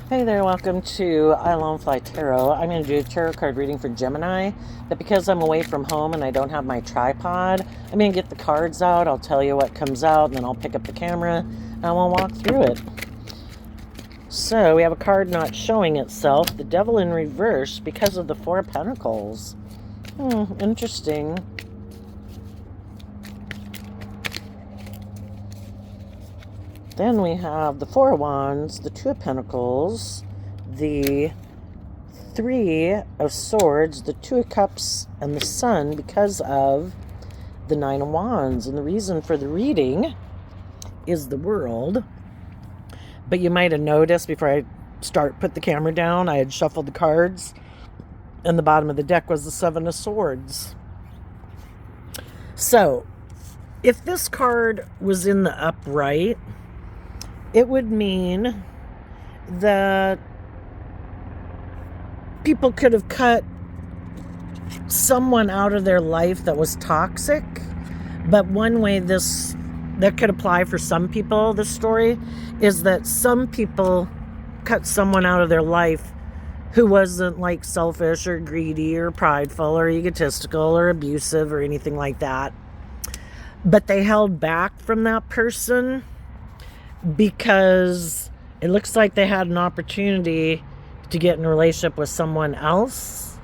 Hey there, welcome to I Alone Fly Tarot. I'm going to do a tarot card reading for Gemini, but because I'm away from home and I don't have my tripod, I'm going to get the cards out, I'll tell you what comes out, and then I'll pick up the camera, and we'll walk through it. So, we have a card not showing itself, the Devil in reverse, because of the Four of Pentacles. Interesting. Then we have the Four of Wands, the Two of Pentacles, the Three of Swords, the Two of Cups, and the Sun because of the Nine of Wands. And the reason for the reading is the World. But you might have noticed before I put the camera down, I had shuffled the cards, and the bottom of the deck was the Seven of Swords. So, if this card was in the upright, it would mean that people could have cut someone out of their life that was toxic. But one way that could apply for some people, this story, is that some people cut someone out of their life who wasn't like selfish or greedy or prideful or egotistical or abusive or anything like that. But they held back from that person because it looks like they had an opportunity to get in a relationship with someone else.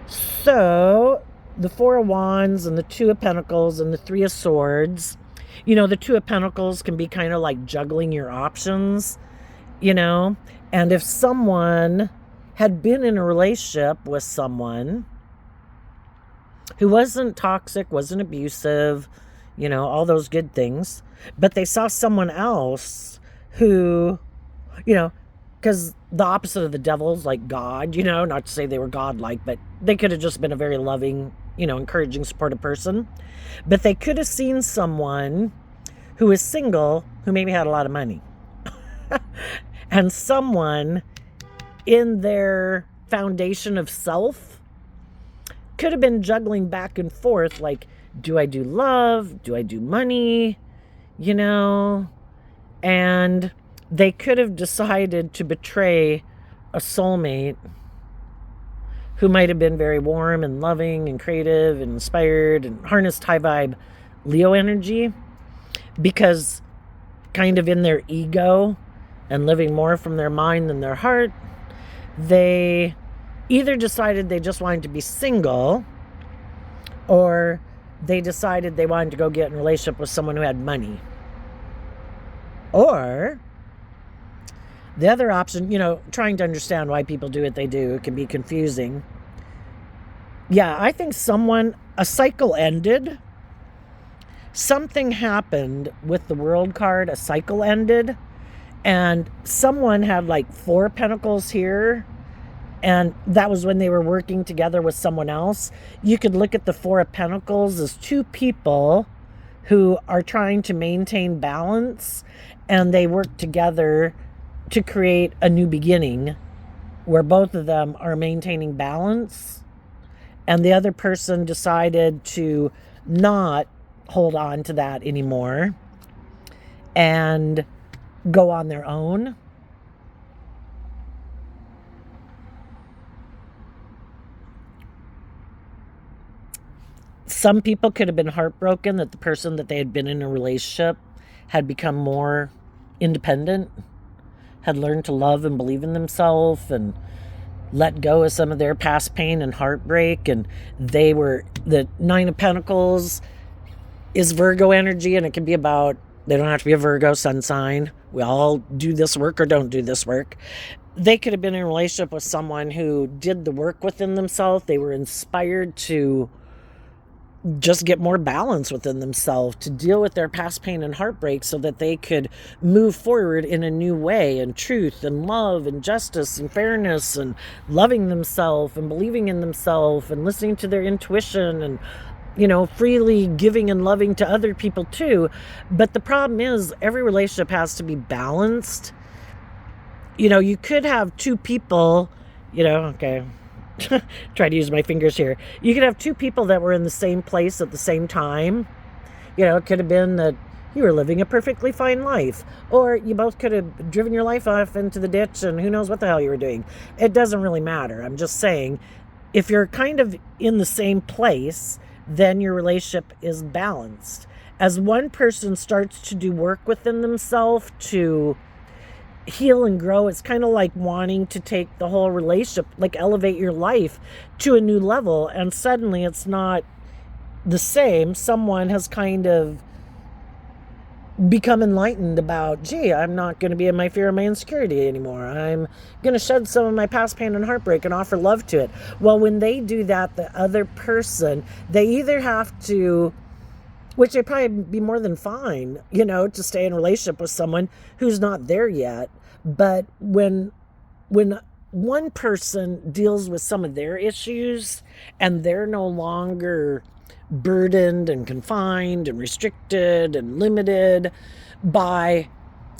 So, the Four of Wands and the Two of Pentacles and the Three of Swords, the Two of Pentacles can be kind of like juggling your options, and if someone had been in a relationship with someone who wasn't toxic, wasn't abusive, all those good things, but they saw someone else who, because the opposite of the devil is like God, not to say they were God-like, but they could have just been a very loving, encouraging, supportive person. But they could have seen someone who is single, who maybe had a lot of money. And someone in their foundation of self could have been juggling back and forth, like, do I do love? Do I do money? And they could have decided to betray a soulmate who might have been very warm and loving and creative and inspired and harnessed high vibe Leo energy, because kind of in their ego and living more from their mind than their heart, they either decided they just wanted to be single, or they decided they wanted to go get in a relationship with someone who had money. Or the other option, trying to understand why people do what they do, it can be confusing. Yeah, I think a cycle ended. Something happened with the World card, a cycle ended, and someone had like Four Pentacles here, and that was when they were working together with someone else. You could look at the Four of Pentacles as two people who are trying to maintain balance, and they work together to create a new beginning where both of them are maintaining balance, and the other person decided to not hold on to that anymore and go on their own. Some people could have been heartbroken that the person that they had been in a relationship had become more independent, had learned to love and believe in themselves and let go of some of their past pain and heartbreak. And the Nine of Pentacles is Virgo energy, and it can be about, they don't have to be a Virgo sun sign. We all do this work or don't do this work. They could have been in a relationship with someone who did the work within themselves. They were inspired to just get more balance within themselves, to deal with their past pain and heartbreak so that they could move forward in a new way, and truth and love and justice and fairness, and loving themselves and believing in themselves and listening to their intuition, and freely giving and loving to other people too. But the problem is, every relationship has to be balanced. You could have two people, okay, try to use my fingers here. You could have two people that were in the same place at the same time. It could have been that You were living a perfectly fine life. Or you both could have driven your life off into the ditch and who knows what the hell you were doing. It doesn't really matter. I'm just saying, if you're kind of in the same place, then your relationship is balanced. As one person starts to do work within themselves to heal and grow, it's kind of like wanting to take the whole relationship, like elevate your life to a new level, and suddenly it's not the same. Someone has kind of become enlightened about, gee, I'm not going to be in my fear and my insecurity anymore. I'm going to shed some of my past pain and heartbreak and offer love to it. Well, when they do that, the other person, they either have to, which they probably be more than fine, to stay in a relationship with someone who's not there yet. But when one person deals with some of their issues and they're no longer burdened and confined and restricted and limited by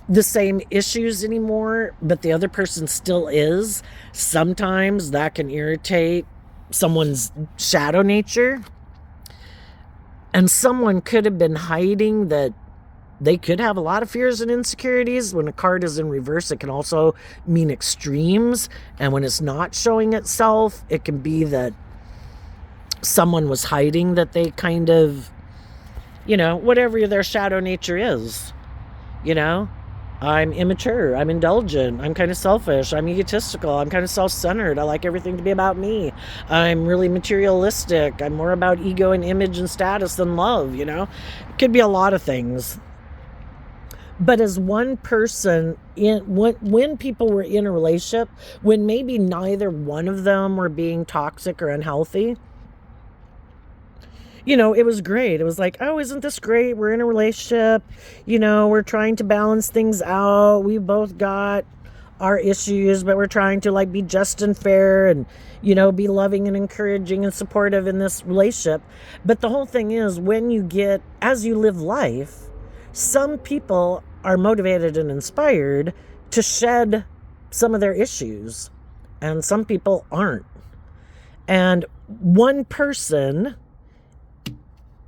the same issues anymore, but the other person still is, sometimes that can irritate someone's shadow nature. And someone could have been hiding that they could have a lot of fears and insecurities. When a card is in reverse, it can also mean extremes. And when it's not showing itself, it can be that someone was hiding that they kind of, whatever their shadow nature is. I'm immature, I'm indulgent, I'm kind of selfish, I'm egotistical, I'm kind of self-centered, I like everything to be about me, I'm really materialistic, I'm more about ego and image and status than love, It could be a lot of things. But as one person, when people were in a relationship, when maybe neither one of them were being toxic or unhealthy, it was great. It was like, oh, isn't this great? We're in a relationship. We're trying to balance things out. We've both got our issues, but we're trying to be just and fair and, be loving and encouraging and supportive in this relationship. But the whole thing is, as you live life, some people are motivated and inspired to shed some of their issues, and some people aren't. And one person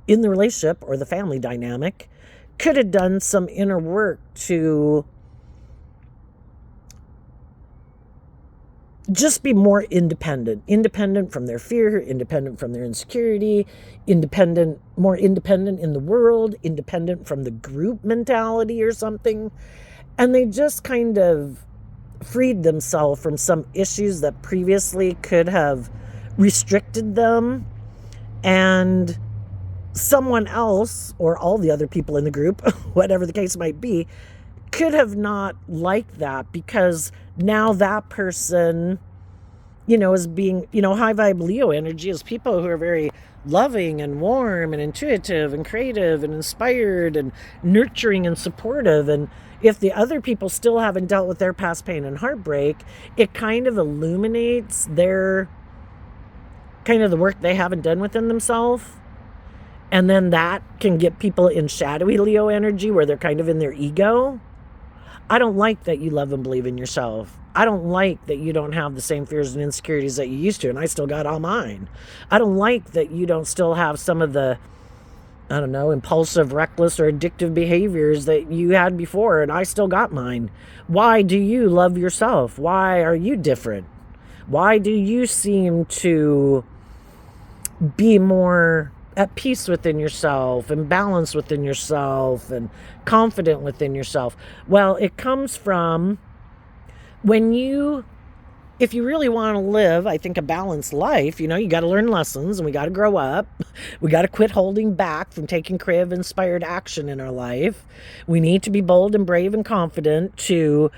in the relationship or the family dynamic could have done some inner work to just be more independent from their fear, independent from their insecurity, more independent in the world, independent from the group mentality or something. And they just kind of freed themselves from some issues that previously could have restricted them. And someone else, or all the other people in the group, whatever the case might be, could have not liked that, because now that person, is being, high vibe Leo energy is people who are very loving and warm and intuitive and creative and inspired and nurturing and supportive. And if the other people still haven't dealt with their past pain and heartbreak, it kind of illuminates their kind of the work they haven't done within themselves. And then that can get people in shadowy Leo energy where they're kind of in their ego. I don't like that you love and believe in yourself. I don't like that you don't have the same fears and insecurities that you used to, and I still got all mine. I don't like that you don't still have some of the, impulsive, reckless, or addictive behaviors that you had before, and I still got mine. Why do you love yourself? Why are you different? Why do you seem to be more at peace within yourself and balanced within yourself and confident within yourself? Well, it comes from if you really want to live, I think, a balanced life, you got to learn lessons, and we got to grow up. We got to quit holding back from taking creative, inspired action in our life. We need to be bold and brave and confident to,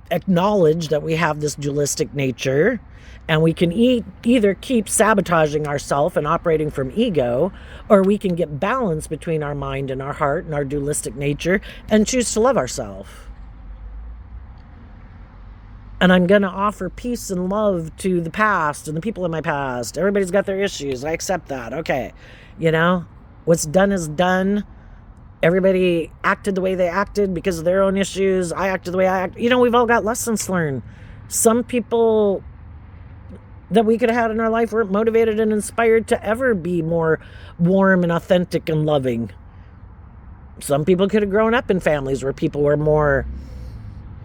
acknowledge that we have this dualistic nature. And we can either keep sabotaging ourselves and operating from ego, or we can get balance between our mind and our heart and our dualistic nature and choose to love ourselves. And I'm going to offer peace and love to the past and the people in my past. Everybody's got their issues. I accept that. Okay. What's done is done. Everybody acted the way they acted because of their own issues. I acted the way I acted. We've all got lessons to learn. Some people that we could have had in our life weren't motivated and inspired to ever be more warm and authentic and loving. Some people could have grown up in families where people were more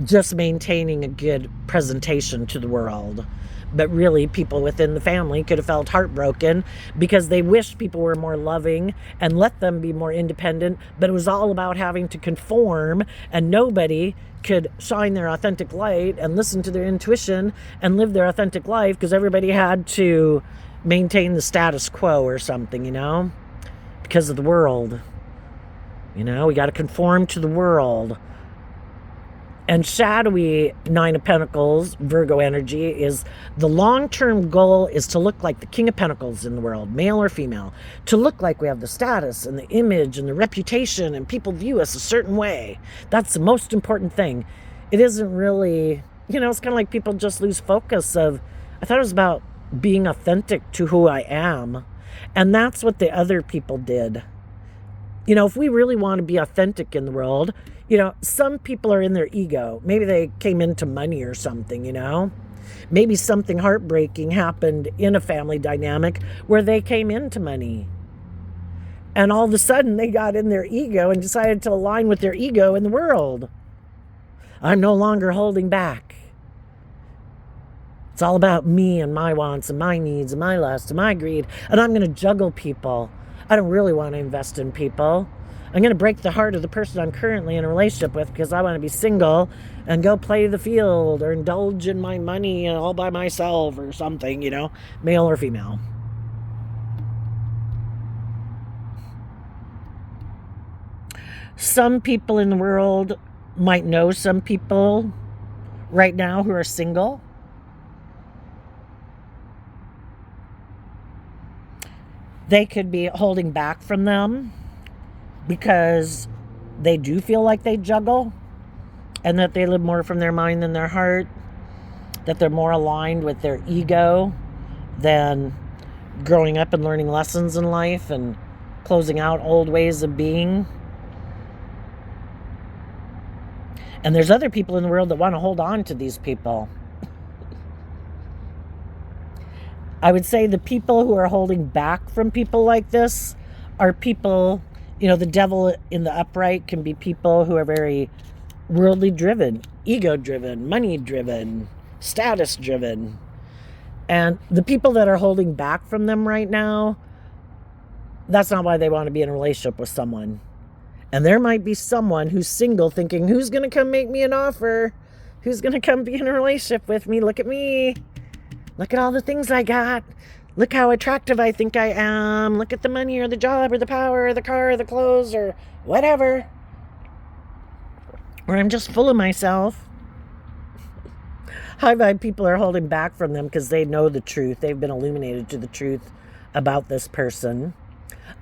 just maintaining a good presentation to the world. But really, people within the family could have felt heartbroken because they wished people were more loving and let them be more independent. But it was all about having to conform, and nobody could shine their authentic light and listen to their intuition and live their authentic life because everybody had to maintain the status quo or something, because of the world. We got to conform to the world. And shadowy Nine of Pentacles, Virgo energy, is the long-term goal is to look like the King of Pentacles in the world, male or female. To look like we have the status and the image and the reputation and people view us a certain way. That's the most important thing. It isn't really, it's kind of like people just lose focus of, I thought it was about being authentic to who I am. And that's what the other people did. If we really want to be authentic in the world, some people are in their ego. Maybe they came into money or something, Maybe something heartbreaking happened in a family dynamic where they came into money. And all of a sudden they got in their ego and decided to align with their ego in the world. I'm no longer holding back. It's all about me and my wants and my needs and my lust and my greed. And I'm going to juggle people. I don't really want to invest in people. I'm going to break the heart of the person I'm currently in a relationship with because I want to be single and go play the field or indulge in my money all by myself or something, male or female. Some people in the world might know some people right now who are single. They could be holding back from them because they do feel like they juggle and that they live more from their mind than their heart, that they're more aligned with their ego than growing up and learning lessons in life and closing out old ways of being. And there's other people in the world that want to hold on to these people. I would say the people who are holding back from people like this are people, the devil in the upright can be people who are very worldly driven, ego driven, money driven, status driven. And the people that are holding back from them right now, that's not why they want to be in a relationship with someone. And there might be someone who's single thinking, who's going to come make me an offer? Who's going to come be in a relationship with me? Look at me. Look at all the things I got. Look how attractive I think I am. Look at the money or the job or the power or the car or the clothes or whatever. Or I'm just full of myself. High vibe people are holding back from them because they know the truth. They've been illuminated to the truth about this person.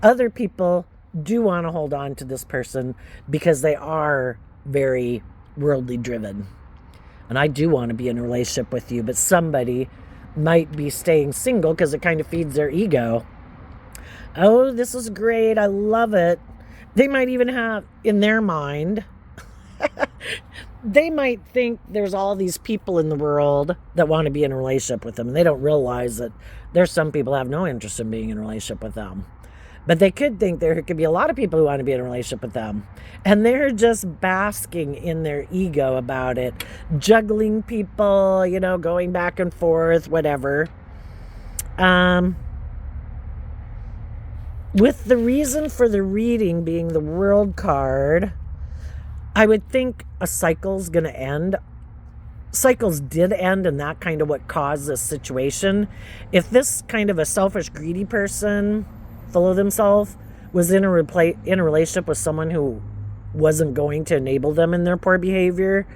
Other people do want to hold on to this person because they are very worldly driven. And I do want to be in a relationship with you, but somebody might be staying single because it kind of feeds their ego. Oh, this is great. I love it. They might even have in their mind, they might think there's all these people in the world that want to be in a relationship with them. And they don't realize that there's some people who have no interest in being in a relationship with them. But they could think there could be a lot of people who want to be in a relationship with them. And they're just basking in their ego about it. Juggling people, going back and forth, whatever. With the reason for the reading being the World card, I would think a cycle's going to end. Cycles did end, and that kind of what caused this situation. If this kind of a selfish, greedy person full of themselves was in a relationship with someone who wasn't going to enable them in their poor behavior,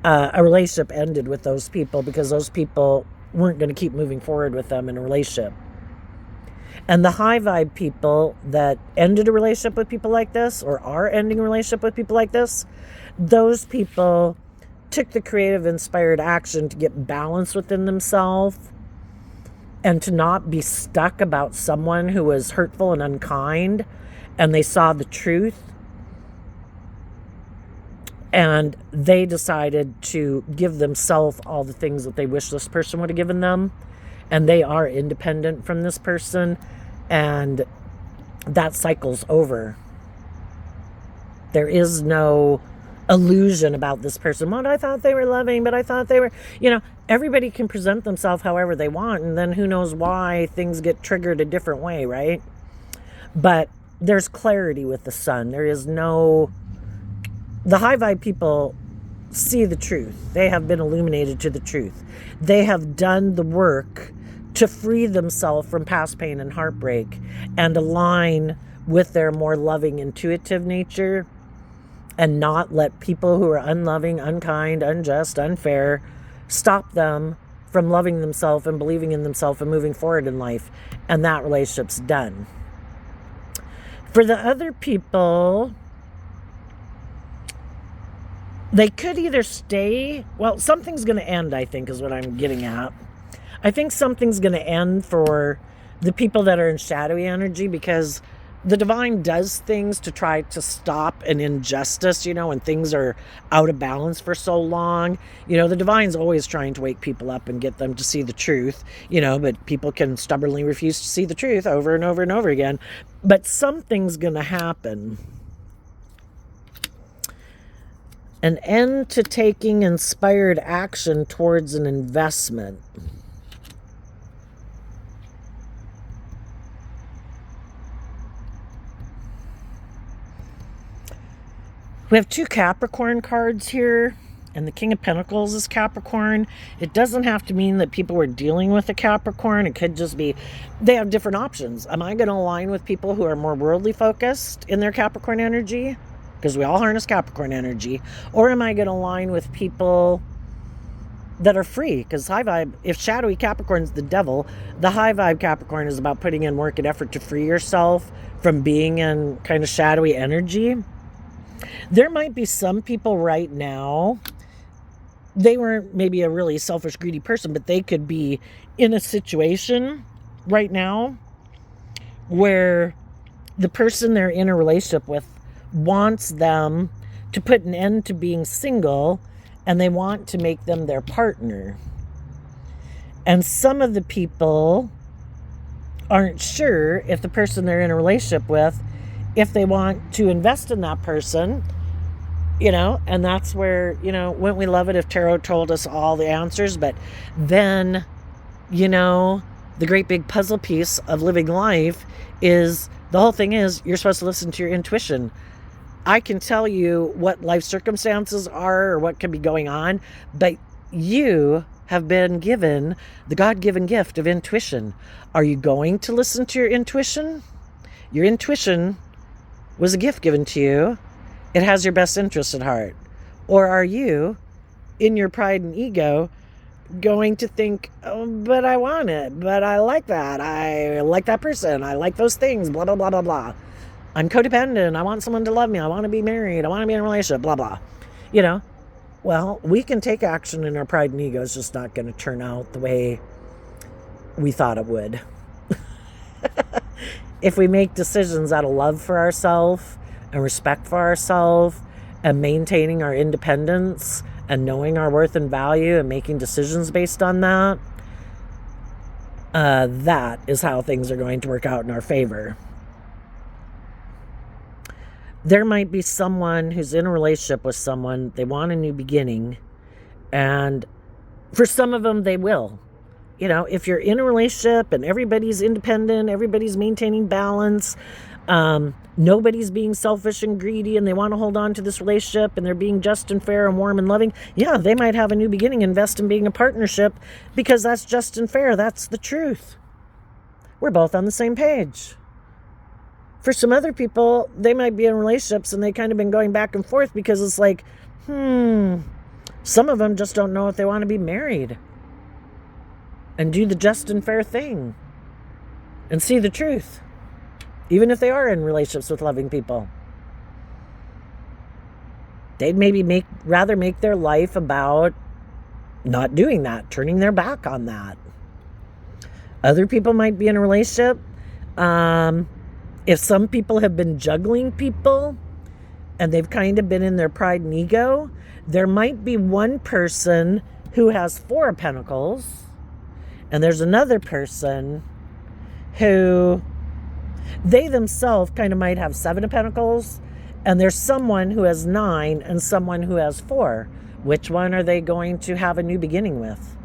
a relationship ended with those people because those people weren't going to keep moving forward with them in a relationship. And the high vibe people that ended a relationship with people like this or are ending a relationship with people like this, those people took the creative inspired action to get balance within themselves and to not be stuck about someone who was hurtful and unkind, and they saw the truth, and they decided to give themselves all the things that they wish this person would have given them, and they are independent from this person, and that cycle's over. There is no illusion about this person. Well, I thought they were loving, but I thought they were, everybody can present themselves however they want, and then who knows why things get triggered a different way, right? But there's clarity with the sun. There is no, the high vibe people see the truth. They have been illuminated to the truth. They have done the work to free themselves from past pain and heartbreak and align with their more loving, intuitive nature, and not let people who are unloving, unkind, unjust, unfair stop them from loving themselves and believing in themselves and moving forward in life. And that relationship's done. For the other people, they could either stay, well, something's going to end, I think, is what I'm getting at. I think something's going to end for the people that are in shadowy energy, because the divine does things to try to stop an injustice, when things are out of balance for so long. The divine's always trying to wake people up and get them to see the truth, but people can stubbornly refuse to see the truth over and over and over again. But something's going to happen. An end to taking inspired action towards an investment. We have 2 Capricorn cards here, and the King of Pentacles is Capricorn. It doesn't have to mean that people were dealing with a Capricorn. It could just be they have different options. Am I going to align with people who are more worldly focused in their Capricorn energy? Because we all harness Capricorn energy. Or am I going to align with people that are free? Because high vibe, if shadowy Capricorn's the devil, the high vibe Capricorn is about putting in work and effort to free yourself from being in kind of shadowy energy. There might be some people right now, they weren't maybe a really selfish, greedy person, but they could be in a situation right now where the person they're in a relationship with wants them to put an end to being single, and they want to make them their partner. And some of the people aren't sure if the person they're in a relationship with, if they want to invest in that person, and that's where, wouldn't we love it if tarot told us all the answers? But then, the great big puzzle piece of living life is, the whole thing is, you're supposed to listen to your intuition. I can tell you what life circumstances are or what can be going on, but you have been given the God-given gift of intuition. Are you going to listen to your intuition? Your intuition was a gift given to you. It has your best interest at heart. Or are you, in your pride and ego, going to think, oh, but I want it, but I like that, I like that person, I like those things, blah, blah, blah, blah, blah. I'm codependent, I want someone to love me, I want to be married, I want to be in a relationship, blah, blah. Well, we can take action, and our pride and ego is just not going to turn out the way we thought it would. If we make decisions out of love for ourselves and respect for ourselves and maintaining our independence and knowing our worth and value and making decisions based on that, that is how things are going to work out in our favor. There might be someone who's in a relationship with someone, they want a new beginning, and for some of them, they will. If you're in a relationship and everybody's independent, everybody's maintaining balance, nobody's being selfish and greedy, and they want to hold on to this relationship, and they're being just and fair and warm and loving, yeah, they might have a new beginning, invest in being a partnership, because that's just and fair. That's the truth. We're both on the same page. For some other people, they might be in relationships and they kind of been going back and forth because it's like, some of them just don't know if they want to be married and do the just and fair thing and see the truth, even if they are in relationships with loving people. They'd maybe rather make their life about not doing that, turning their back on that. Other people might be in a relationship. If some people have been juggling people and they've kind of been in their pride and ego, there might be one person who has 4 of Pentacles, and there's another person who they themselves kind of might have 7 of Pentacles, And there's someone who has 9 and someone who has 4. Which one are they going to have a new beginning with?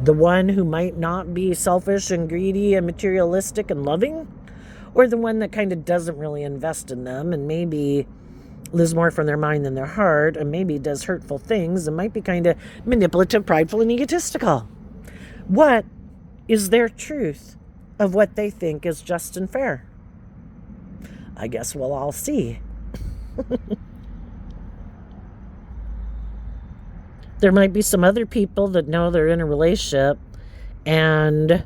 The one who might not be selfish and greedy and materialistic and loving? Or the one that kind of doesn't really invest in them and maybe lives more from their mind than their heart and maybe does hurtful things and might be kind of manipulative, prideful, and egotistical? What is their truth of what they think is just and fair? I guess we'll all see. There might be some other people that know they're in a relationship and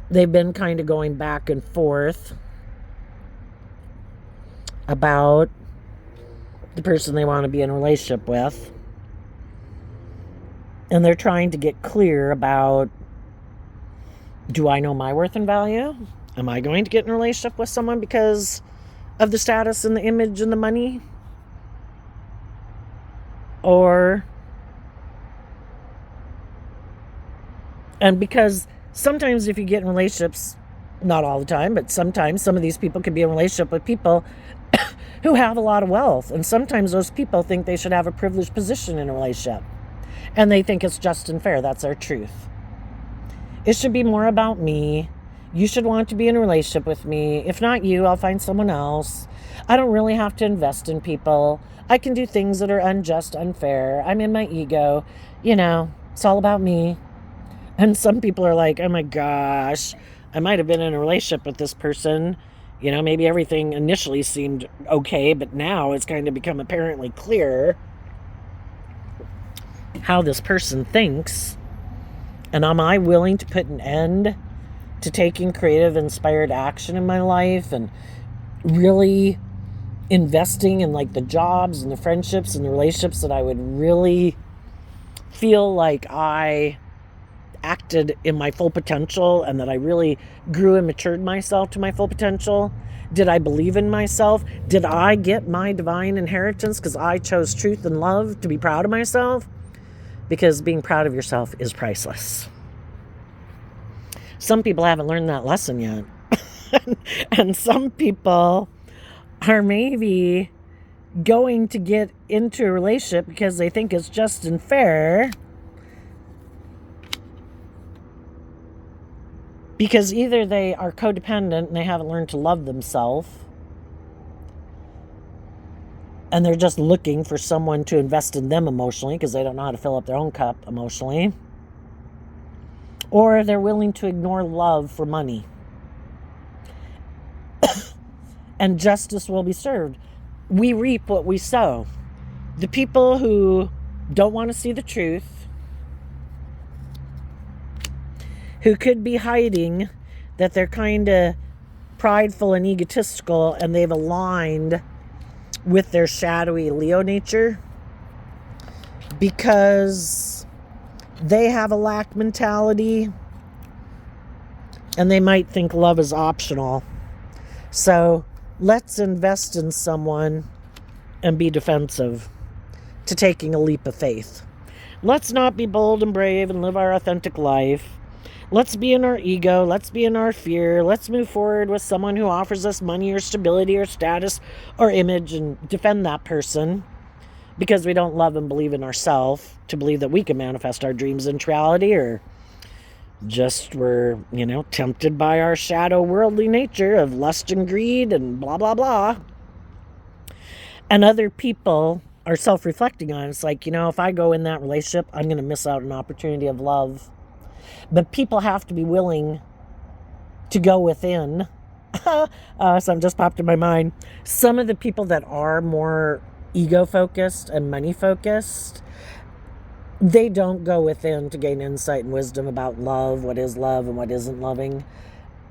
they've been kind of going back and forth about the person they want to be in a relationship with. And they're trying to get clear about, do I know my worth and value? Am I going to get in a relationship with someone because of the status and the image and the money? And because sometimes if you get in relationships, not all the time, but sometimes some of these people could be in a relationship with people who have a lot of wealth. And sometimes those people think they should have a privileged position in a relationship. And they think it's just and fair. That's our truth. It should be more about me. You should want to be in a relationship with me. If not you, I'll find someone else. I don't really have to invest in people. I can do things that are unjust, unfair. I'm in my ego. It's all about me. And some people are like, oh my gosh, I might have been in a relationship with this person. Maybe everything initially seemed okay, but now it's kind of become apparently clear how this person thinks. And am I willing to put an end to taking creative, inspired action in my life and really investing in the jobs and the friendships and the relationships that I would really feel like I acted in my full potential and that I really grew and matured myself to my full potential? Did I believe in myself? Did I get my divine inheritance because I chose truth and love to be proud of myself? Because being proud of yourself is priceless. Some people haven't learned that lesson yet. And some people are maybe going to get into a relationship because they think it's just and fair. Because either they are codependent and they haven't learned to love themselves, and they're just looking for someone to invest in them emotionally because they don't know how to fill up their own cup emotionally. Or they're willing to ignore love for money. And justice will be served. We reap what we sow. The people who don't want to see the truth, who could be hiding that they're kind of prideful and egotistical and they've aligned with their shadowy Leo nature because they have a lack mentality and they might think love is optional. So let's invest in someone and be defensive to taking a leap of faith. Let's not be bold and brave and live our authentic life. Let's be in our ego. Let's be in our fear. Let's move forward with someone who offers us money or stability or status or image and defend that person because we don't love and believe in ourselves to believe that we can manifest our dreams into reality, or just we're, tempted by our shadow worldly nature of lust and greed and blah, blah, blah. And other people are self-reflecting on it. It's like, if I go in that relationship, I'm going to miss out on an opportunity of love. But people have to be willing to go within. Something just popped in my mind. Some of the people that are more ego-focused and money-focused, they don't go within to gain insight and wisdom about love, what is love and what isn't loving.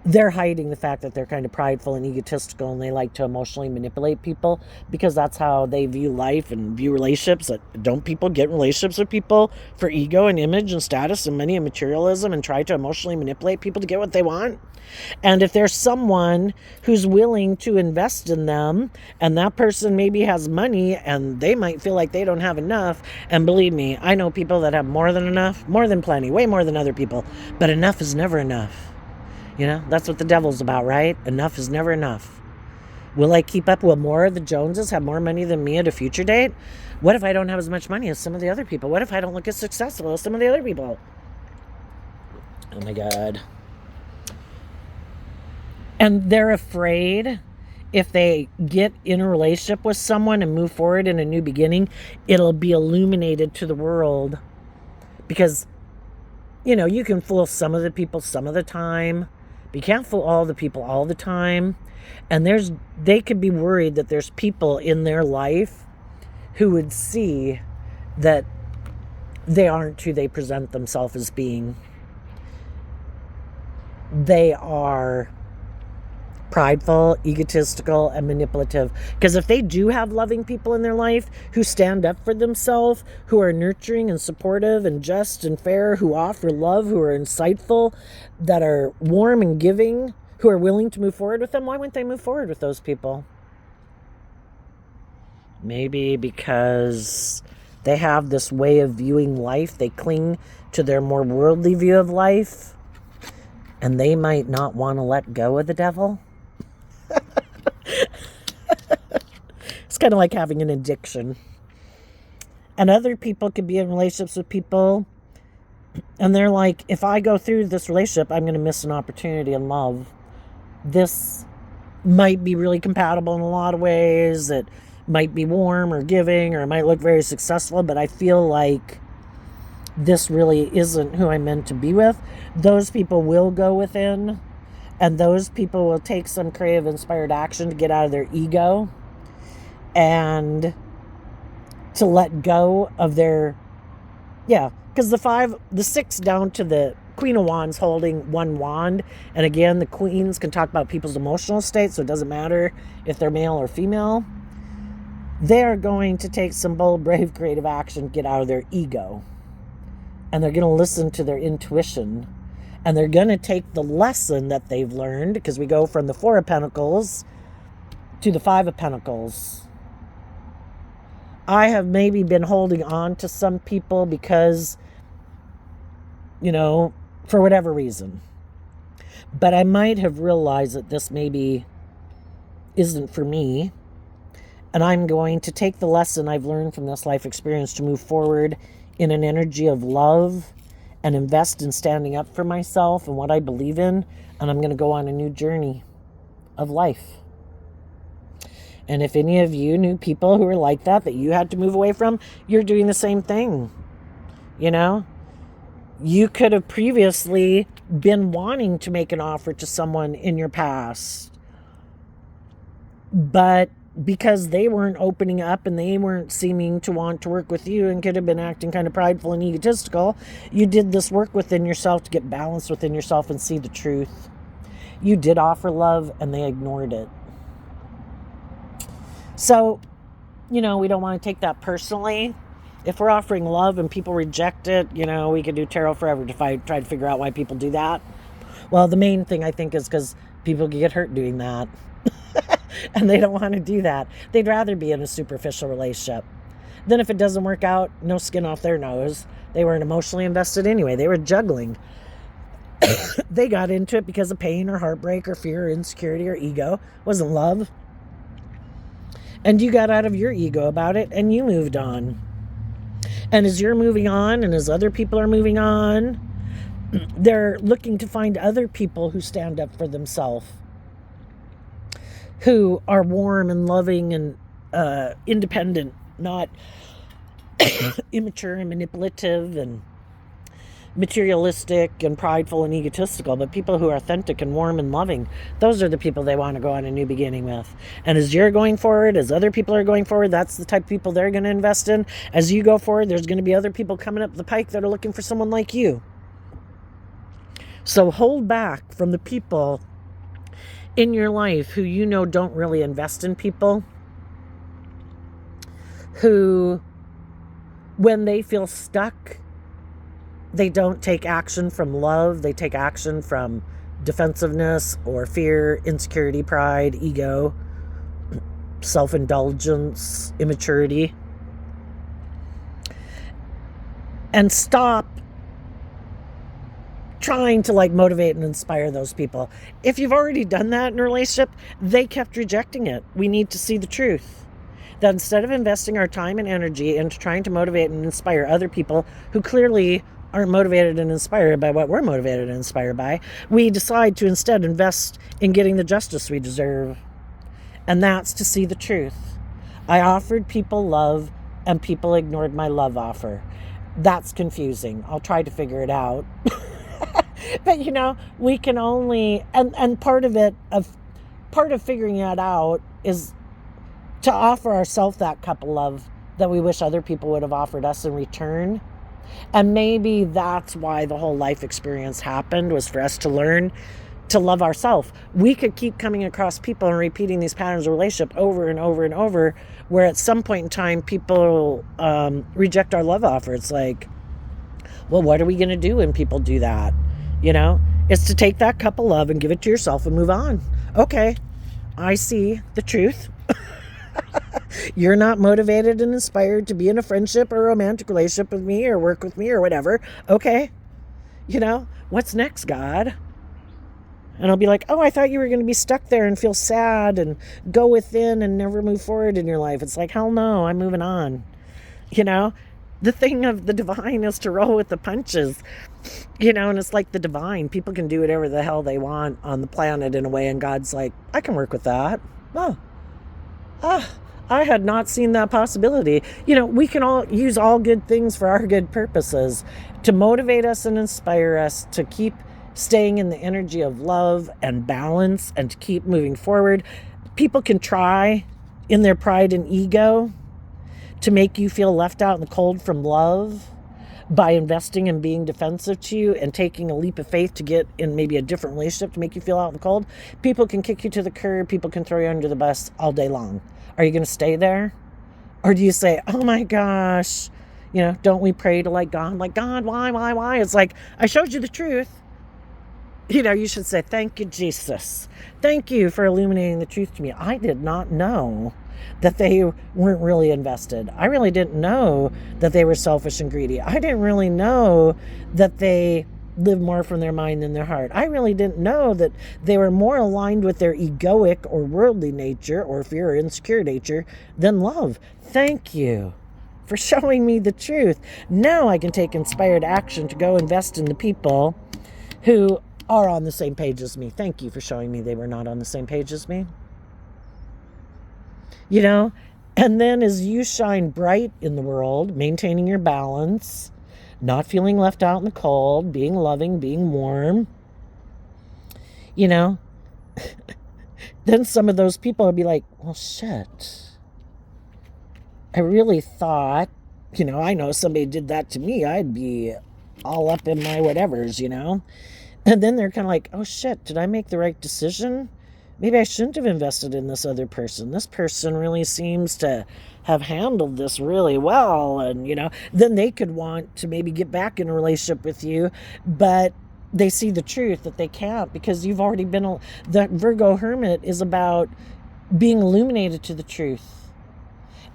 They're hiding the fact that they're kind of prideful and egotistical and they like to emotionally manipulate people because that's how they view life and view relationships. Don't people get in relationships with people for ego and image and status and money and materialism and try to emotionally manipulate people to get what they want? And if there's someone who's willing to invest in them and that person maybe has money and they might feel like they don't have enough, and believe me, I know people that have more than enough, more than plenty, way more than other people, but enough is never enough. That's what the devil's about, right? Enough is never enough. Will I keep up? Will more of the Joneses have more money than me at a future date? What if I don't have as much money as some of the other people? What if I don't look as successful as some of the other people? Oh my God. And they're afraid if they get in a relationship with someone and move forward in a new beginning, it'll be illuminated to the world. Because, you can fool some of the people some of the time, but you can't fool all the people all the time. And they could be worried that there's people in their life who would see that they aren't who they present themselves as being. They are prideful, egotistical, and manipulative. Because if they do have loving people in their life who stand up for themselves, who are nurturing and supportive and just and fair, who offer love, who are insightful, that are warm and giving, who are willing to move forward with them, why wouldn't they move forward with those people? Maybe because they have this way of viewing life. They cling to their more worldly view of life, and they might not want to let go of the devil. It's kind of like having an addiction. And other people could be in relationships with people, and they're like, if I go through this relationship, I'm going to miss an opportunity in love. This might be really compatible in a lot of ways. It might be warm or giving, or it might look very successful, but I feel like this really isn't who I'm meant to be with. Those people will go within, and those people will take some creative, inspired action to get out of their ego and to let go of their, because the 6 down to the Queen of Wands holding one wand. And again, the queens can talk about people's emotional state, so it doesn't matter if they're male or female. They're going to take some bold, brave, creative action, get out of their ego. And they're going to listen to their intuition. And they're going to take the lesson that they've learned, because we go from the 4 of Pentacles to the 5 of Pentacles. I have maybe been holding on to some people because, for whatever reason. But I might have realized that this maybe isn't for me. And I'm going to take the lesson I've learned from this life experience to move forward in an energy of love and invest in standing up for myself and what I believe in. And I'm going to go on a new journey of life. And if any of you knew people who were like that you had to move away from, you're doing the same thing. You could have previously been wanting to make an offer to someone in your past, but because they weren't opening up and they weren't seeming to want to work with you and could have been acting kind of prideful and egotistical, you did this work within yourself to get balance within yourself and see the truth. You did offer love and they ignored it. So, we don't want to take that personally. If we're offering love and people reject it, we could do tarot forever to try to figure out why people do that. Well, the main thing I think is because people get hurt doing that. And they don't want to do that. They'd rather be in a superficial relationship. Then if it doesn't work out, no skin off their nose. They weren't emotionally invested anyway. They were juggling. They got into it because of pain or heartbreak or fear or insecurity or ego. It wasn't love. And you got out of your ego about it and you moved on. And as you're moving on and as other people are moving on, they're looking to find other people who stand up for themselves, who are warm and loving and independent, not immature and manipulative and materialistic and prideful and egotistical, but people who are authentic and warm and loving. Those are the people they want to go on a new beginning with. And as you're going forward, as other people are going forward, that's the type of people they're going to invest in. As you go forward, there's going to be other people coming up the pike that are looking for someone like you. So hold back from the people in your life who don't really invest in people, who, when they feel stuck, they don't take action from love. They take action from defensiveness or fear, insecurity, pride, ego, self-indulgence, immaturity. And stop trying to like motivate and inspire those people. If you've already done that in a relationship, they kept rejecting it. We need to see the truth. That instead of investing our time and energy into trying to motivate and inspire other people who clearly aren't motivated and inspired by what we're motivated and inspired by, we decide to instead invest in getting the justice we deserve. And that's to see the truth. I offered people love and people ignored my love offer. That's confusing. I'll try to figure it out. But we can only, and part of figuring it out is to offer ourselves that cup of love that we wish other people would have offered us in return. And maybe that's why the whole life experience happened, was for us to learn to love ourselves. We could keep coming across people and repeating these patterns of relationship over and over and over, where at some point in time people reject our love offer. It's like, well, what are we going to do when people do that? It's to take that cup of love and give it to yourself and move on. Okay, I see the truth. You're not motivated and inspired to be in a friendship or romantic relationship with me or work with me or whatever. Okay, what's next, God? And I'll be like, oh, I thought you were going to be stuck there and feel sad and go within and never move forward in your life. It's like, hell no, I'm moving on. The thing of the divine is to roll with the punches, and it's like the divine. People can do whatever the hell they want on the planet in a way, and God's like, I can work with that. I had not seen that possibility. We can all use all good things for our good purposes, to motivate us and inspire us to keep staying in the energy of love and balance and to keep moving forward. People can try in their pride and ego to make you feel left out in the cold from love by investing in being defensive to you and taking a leap of faith to get in maybe a different relationship to make you feel out in the cold. People can kick you to the curb. People can throw you under the bus all day long. Are you going to stay there? Or do you say, oh my gosh, don't we pray to God? Like, God, why? It's like, I showed you the truth. You should say, thank you, Jesus. Thank you for illuminating the truth to me. I did not know that they weren't really invested. I really didn't know that they were selfish and greedy. I didn't really know that they live more from their mind than their heart. I really didn't know that they were more aligned with their egoic or worldly nature or fear or insecure nature than love. Thank you for showing me the truth. Now I can take inspired action to go invest in the people who are on the same page as me. Thank you for showing me they were not on the same page as me. And then as you shine bright in the world, maintaining your balance, not feeling left out in the cold, being loving, being warm, then some of those people will be like, well, shit. I really thought, I know somebody did that to me, I'd be all up in my whatevers, And then they're kind of like, oh shit, did I make the right decision? Maybe I shouldn't have invested in this other person. This person really seems to have handled this really well. And, then they could want to maybe get back in a relationship with you, but they see the truth that they can't, because you've already been, the Virgo Hermit is about being illuminated to the truth.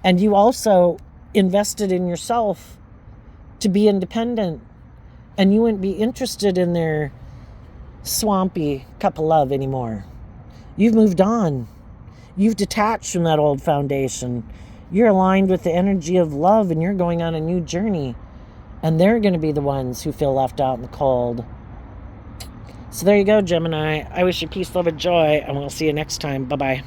And you also invested in yourself to be independent, and you wouldn't be interested in their swampy cup of love anymore. You've moved on. You've detached from that old foundation. You're aligned with the energy of love, and you're going on a new journey. And they're going to be the ones who feel left out in the cold. So there you go, Gemini. I wish you peace, love, and joy, and we'll see you next time. Bye-bye.